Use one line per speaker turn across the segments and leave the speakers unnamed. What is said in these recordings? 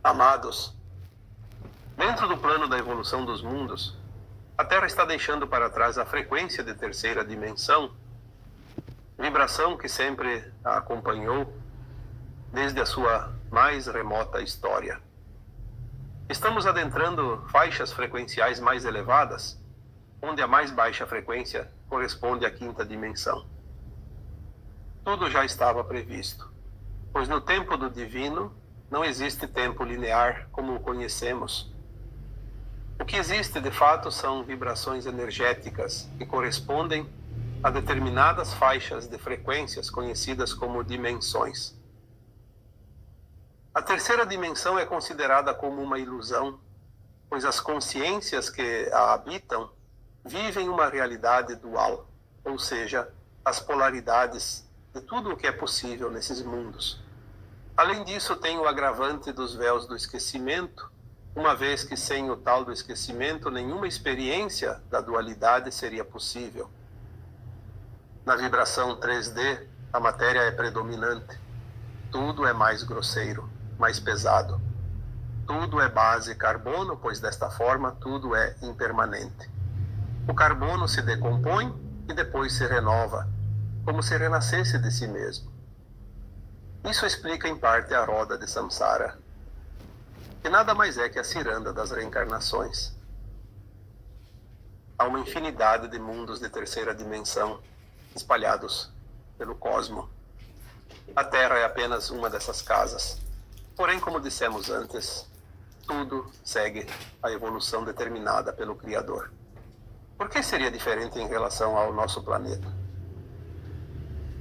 Amados, dentro do plano da evolução dos mundos, a Terra está deixando para trás a frequência de terceira dimensão, vibração que sempre a acompanhou desde a sua mais remota história. Estamos adentrando faixas frequenciais mais elevadas, onde a mais baixa frequência corresponde à quinta dimensão. Tudo já estava previsto, pois no tempo do divino não existe tempo linear como o conhecemos. O que existe de fato são vibrações energéticas que correspondem a determinadas faixas de frequências conhecidas como dimensões. A terceira dimensão é considerada como uma ilusão, pois as consciências que a habitam vivem uma realidade dual, ou seja, as polaridades de tudo o que é possível nesses mundos. Além disso, tem o agravante dos véus do esquecimento, uma vez que sem o tal do esquecimento, nenhuma experiência da dualidade seria possível. Na vibração 3D, a matéria é predominante. Tudo é mais grosseiro, mais pesado. Tudo é base carbono, pois desta forma tudo é impermanente. O carbono se decompõe e depois se renova, como se renascesse de si mesmo. Isso explica em parte a roda de Samsara, que nada mais é que a ciranda das reencarnações. Há uma infinidade de mundos de terceira dimensão espalhados pelo cosmo. A Terra é apenas uma dessas casas. Porém, como dissemos antes, tudo segue a evolução determinada pelo Criador. Por que seria diferente em relação ao nosso planeta?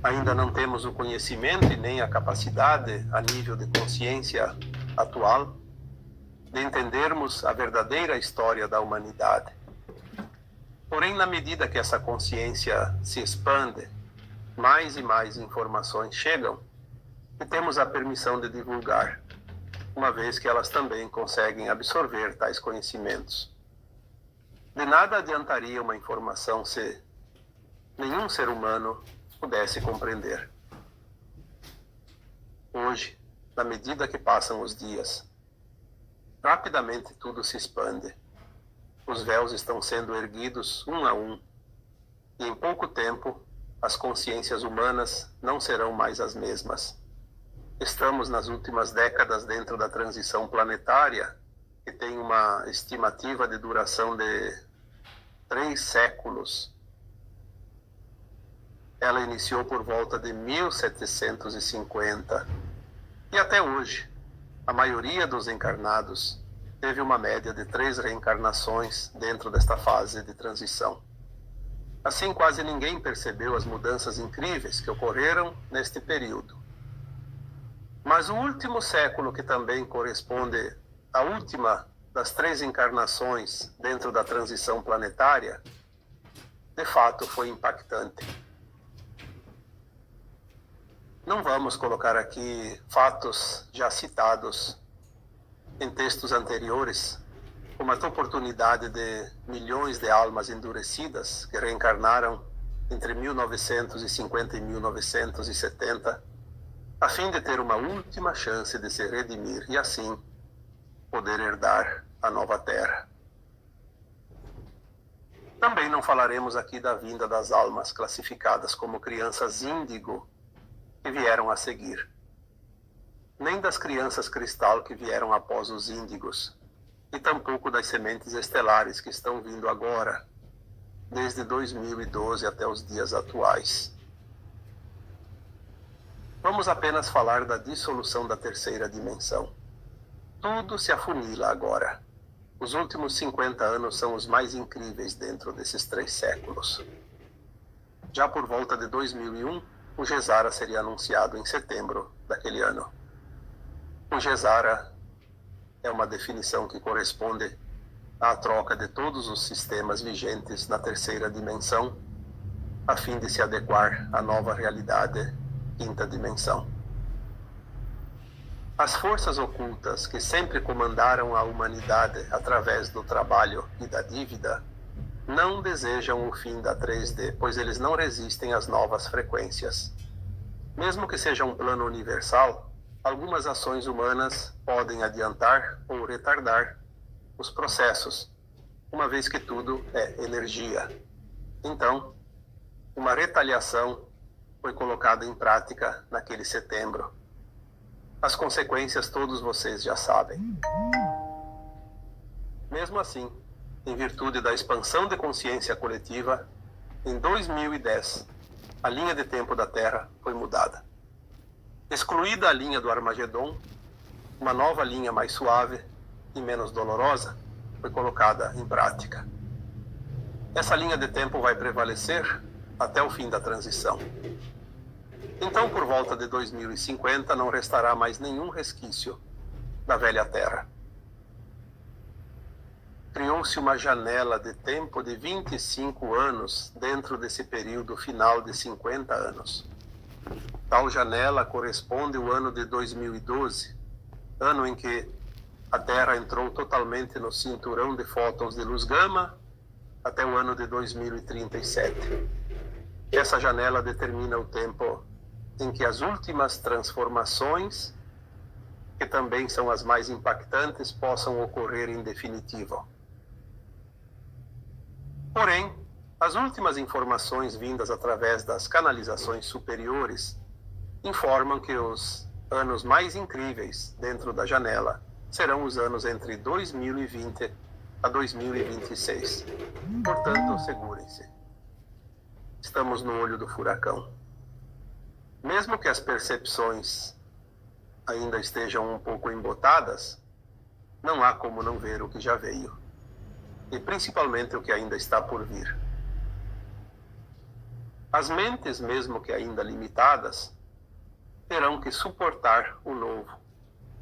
Ainda não temos o conhecimento e nem a capacidade, a nível de consciência atual, de entendermos a verdadeira história da humanidade. Porém, na medida que essa consciência se expande, mais e mais informações chegam e temos a permissão de divulgar, uma vez que elas também conseguem absorver tais conhecimentos. De nada adiantaria uma informação se nenhum ser humano pudesse compreender. Hoje, na medida que passam os dias, rapidamente tudo se expande. Os véus estão sendo erguidos um a um, e em pouco tempo as consciências humanas não serão mais as mesmas. Estamos nas últimas décadas dentro da transição planetária, que tem uma estimativa de duração de 3 séculos. Ela iniciou por volta de 1750. E até hoje, a maioria dos encarnados teve uma média de 3 reencarnações dentro desta fase de transição. Assim, quase ninguém percebeu as mudanças incríveis que ocorreram neste período. Mas o último século, que também corresponde à última das 3 encarnações dentro da transição planetária, de fato foi impactante. Não vamos colocar aqui fatos já citados em textos anteriores, como a oportunidade de milhões de almas endurecidas que reencarnaram entre 1950 e 1970, a fim de ter uma última chance de se redimir e assim poder herdar a nova terra. Também não falaremos aqui da vinda das almas classificadas como crianças índigo que vieram a seguir, nem das crianças cristal que vieram após os índigos, e tampouco das sementes estelares que estão vindo agora, desde 2012 até os dias atuais. Vamos apenas falar da dissolução da terceira dimensão. Tudo se afunila agora. Os últimos 50 anos são os mais incríveis dentro desses 3 séculos. Já por volta de 2001, o Gesara seria anunciado em setembro daquele ano. O Gesara é uma definição que corresponde à troca de todos os sistemas vigentes na terceira dimensão, a fim de se adequar à nova realidade, quinta dimensão. As forças ocultas que sempre comandaram a humanidade através do trabalho e da dívida não desejam o fim da 3D, pois eles não resistem às novas frequências. Mesmo que seja um plano universal, algumas ações humanas podem adiantar ou retardar os processos, uma vez que tudo é energia. Então, uma retaliação foi colocada em prática naquele setembro. As consequências todos vocês já sabem. Mesmo assim, em virtude da expansão de consciência coletiva, em 2010, a linha de tempo da Terra foi mudada. Excluída a linha do Armagedon, uma nova linha mais suave e menos dolorosa foi colocada em prática. Essa linha de tempo vai prevalecer até o fim da transição. Então, por volta de 2050, não restará mais nenhum resquício da velha Terra. Criou-se uma janela de tempo de 25 anos dentro desse período final de 50 anos. Tal janela corresponde ao ano de 2012, ano em que a Terra entrou totalmente no cinturão de fótons de luz gama, até o ano de 2037. Essa janela determina o tempo em que as últimas transformações, que também são as mais impactantes, possam ocorrer em definitivo. Porém, as últimas informações vindas através das canalizações superiores informam que os anos mais incríveis dentro da janela serão os anos entre 2020 a 2026. Portanto, segurem-se. Estamos no olho do furacão. Mesmo que as percepções ainda estejam um pouco embotadas, não há como não ver o que já veio, e principalmente o que ainda está por vir. As mentes, mesmo que ainda limitadas, terão que suportar o novo,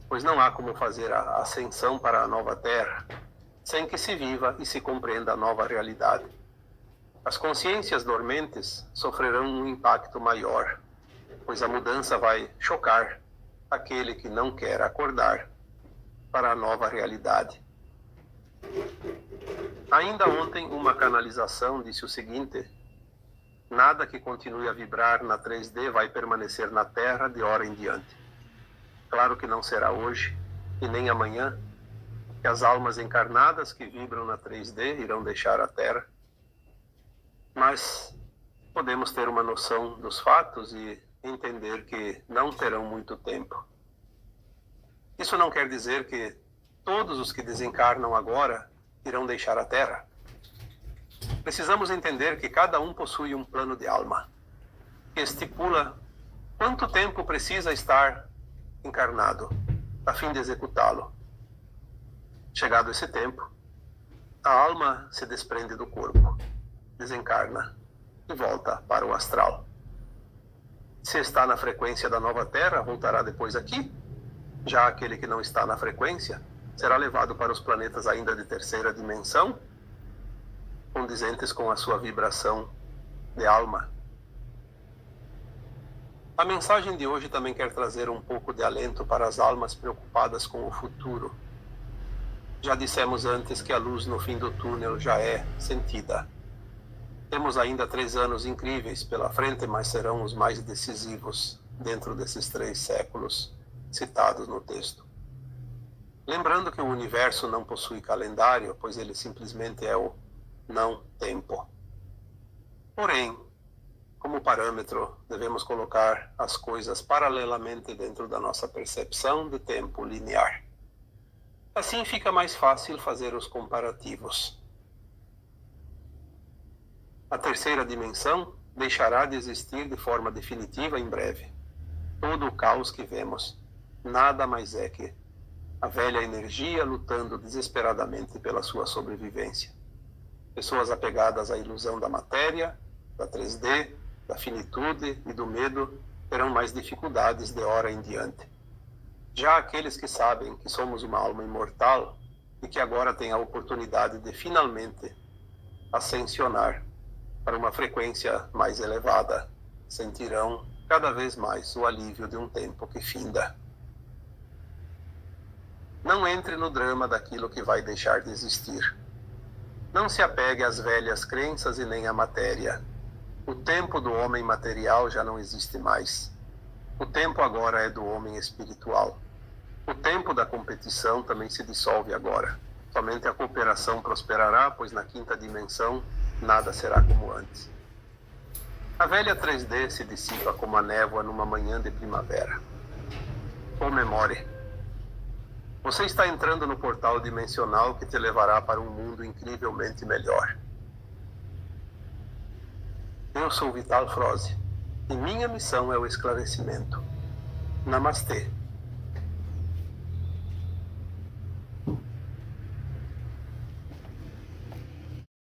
pois não há como fazer a ascensão para a nova Terra sem que se viva e se compreenda a nova realidade. As consciências dormentes sofrerão um impacto maior, pois a mudança vai chocar aquele que não quer acordar para a nova realidade. Ainda ontem, uma canalização disse o seguinte: nada que continue a vibrar na 3D vai permanecer na Terra de hora em diante. Claro que não será hoje e nem amanhã, que as almas encarnadas que vibram na 3D irão deixar a Terra. Mas podemos ter uma noção dos fatos e entender que não terão muito tempo. Isso não quer dizer que todos os que desencarnam agora irão deixar a Terra. Precisamos entender que cada um possui um plano de alma, que estipula quanto tempo precisa estar encarnado, a fim de executá-lo. Chegado esse tempo, a alma se desprende do corpo, desencarna e volta para o astral. Se está na frequência da nova Terra, voltará depois aqui. Já aquele que não está na frequência será levado para os planetas ainda de terceira dimensão, condizentes com a sua vibração de alma. A mensagem de hoje também quer trazer um pouco de alento para as almas preocupadas com o futuro. Já dissemos antes que a luz no fim do túnel já é sentida. Temos ainda 3 anos incríveis pela frente, mas serão os mais decisivos dentro desses 3 séculos citados no texto. Lembrando que o universo não possui calendário, pois ele simplesmente é o não-tempo. Porém, como parâmetro, devemos colocar as coisas paralelamente dentro da nossa percepção de tempo linear. Assim fica mais fácil fazer os comparativos. A terceira dimensão deixará de existir de forma definitiva em breve. Todo o caos que vemos nada mais é que a velha energia lutando desesperadamente pela sua sobrevivência. Pessoas apegadas à ilusão da matéria, da 3D, da finitude e do medo terão mais dificuldades de hora em diante. Já aqueles que sabem que somos uma alma imortal e que agora têm a oportunidade de finalmente ascensionar para uma frequência mais elevada, sentirão cada vez mais o alívio de um tempo que finda. Não entre no drama daquilo que vai deixar de existir. Não se apegue às velhas crenças e nem à matéria. O tempo do homem material já não existe mais. O tempo agora é do homem espiritual. O tempo da competição também se dissolve agora. Somente a cooperação prosperará, pois na quinta dimensão nada será como antes. A velha 3D se dissipa como a névoa numa manhã de primavera. Comemore. Você está entrando no portal dimensional que te levará para um mundo incrivelmente melhor. Eu sou Vital Froze e minha missão é o esclarecimento. Namastê.